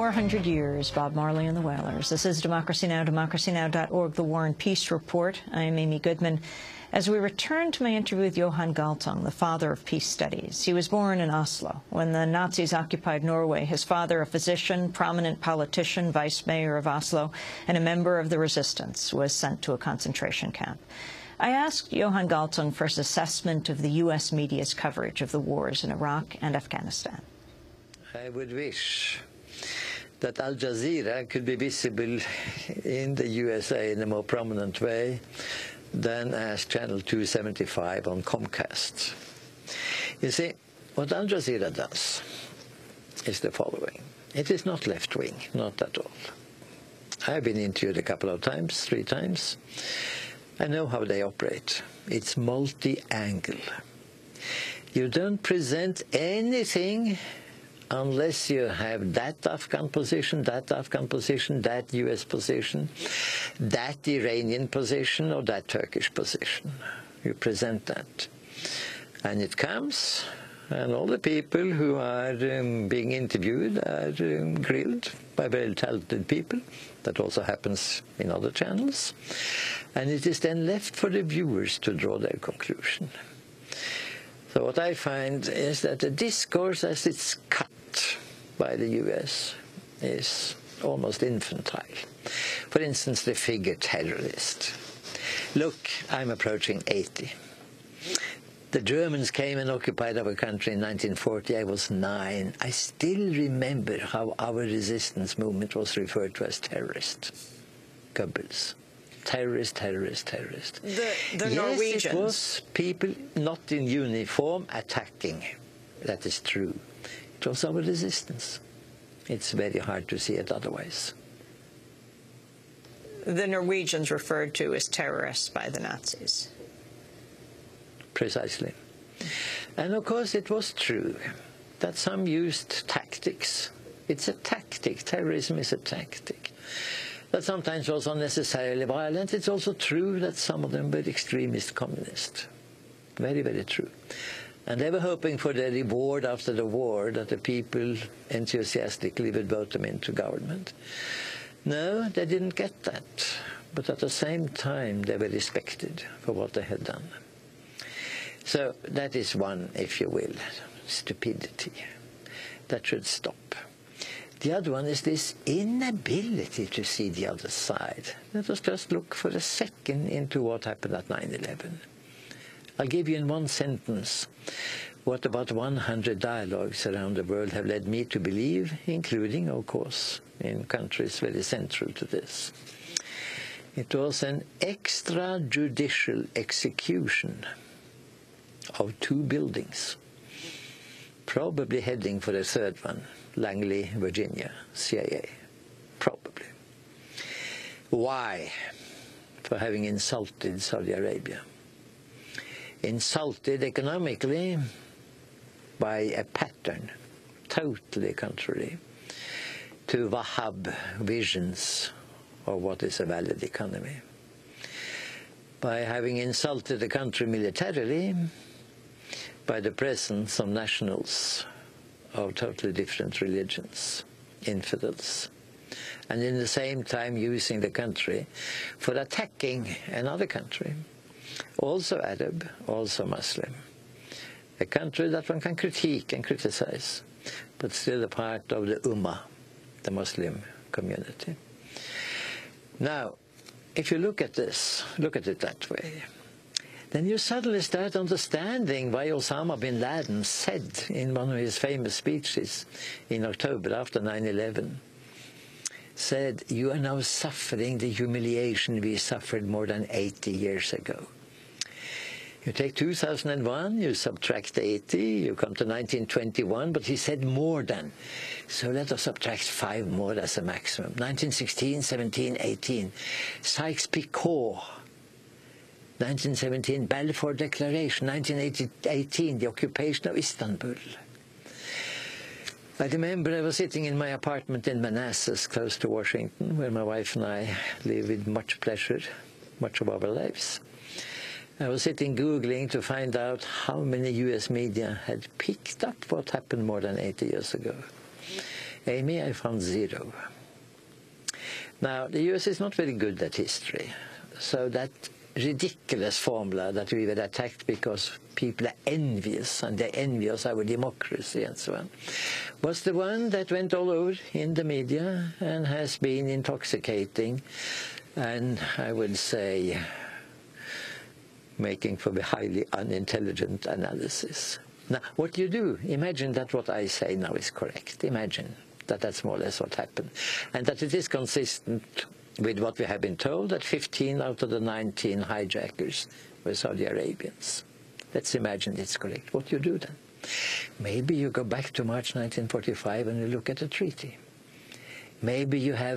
400 years, Bob Marley and the Wailers. This is Democracy Now!, democracynow.org, the War and Peace Report. I am Amy Goodman. As we return to my interview with Johan Galtung, the father of peace studies. He was born in Oslo when the Nazis occupied Norway. His father, a physician, prominent politician, vice mayor of Oslo, and a member of the resistance, was sent to a concentration camp. I asked Johan Galtung for his assessment of the U.S. media's coverage of the wars in Iraq and Afghanistan. I would wish that Al Jazeera could be visible in the USA in a more prominent way than as Channel 275 on Comcast. You see, what Al Jazeera does is the following. It is not left-wing, not at all. I've been interviewed a couple of times, 3 times. I know how they operate. It's multi-angle. You don't present anything unless you have that Afghan position, that US position, that Iranian position, or that Turkish position. You present that. And it comes, and all the people who are being interviewed are grilled by very talented people. That also happens in other channels. And it is then left for the viewers to draw their conclusion. So what I find is that the discourse as it's cut by the US is almost infantile. For instance, the figure terrorist. Look, I'm approaching 80. The Germans came and occupied our country in 1940. I was 9. I still remember how our resistance movement was referred to as terrorist. Goebbels. Terrorist, terrorist, terrorist. The Norwegians. Yes, it was people not in uniform attacking. That is true. It was our resistance. It's very hard to see it otherwise. The Norwegians referred to as terrorists by the Nazis. Precisely. And of course it was true that some used tactics. It's a tactic. Terrorism is a tactic. That sometimes was unnecessarily violent. It's also true that some of them were extremist communist. Very, very true. And they were hoping for the reward after the war, that the people enthusiastically would vote them into government. No, they didn't get that. But at the same time, they were respected for what they had done. So that is one, if you will, stupidity. That should stop. The other one is this inability to see the other side. Let us just look for a second into what happened at 9/11. I'll give you in one sentence what about 100 dialogues around the world have led me to believe, including, of course, in countries very central to this. It was an extrajudicial execution of 2 buildings, probably heading for the 3rd one, Langley, Virginia, CIA, probably. Why? For having insulted Saudi Arabia. Insulted economically by a pattern totally contrary to Wahhab visions of what is a valid economy. By having insulted the country militarily by the presence of nationals of totally different religions, infidels, and in the same time using the country for attacking another country, also Arab, also Muslim, a country that one can critique and criticize, but still a part of the Ummah, the Muslim community. Now, if you look at this, look at it that way, then you suddenly start understanding why Osama bin Laden said in one of his famous speeches in October after 9/11, said, "You are now suffering the humiliation we suffered more than 80 years ago." You take 2001, you subtract 80, you come to 1921, but he said more than. So let us subtract 5 more as a maximum. 1916, 17, 18. Sykes-Picot. 1917, Balfour Declaration. 1918, the occupation of Istanbul. I remember I was sitting in my apartment in Manassas, close to Washington, where my wife and I live with much pleasure, much of our lives. I was sitting Googling to find out how many US media had picked up what happened more than 80 years ago. Amy, I found 0. Now, the US is not very good at history, so that ridiculous formula that we were attacked because people are envious, and they envy us our democracy and so on, was the one that went all over in the media and has been intoxicating and, I would say, making for a highly unintelligent analysis. Now, what you do, imagine that what I say now is correct. Imagine that that's more or less what happened, and that it is consistent with what we have been told, that 15 out of the 19 hijackers were Saudi Arabians. Let's imagine it's correct. What you do then? Maybe you go back to March 1945 and you look at the treaty. Maybe you have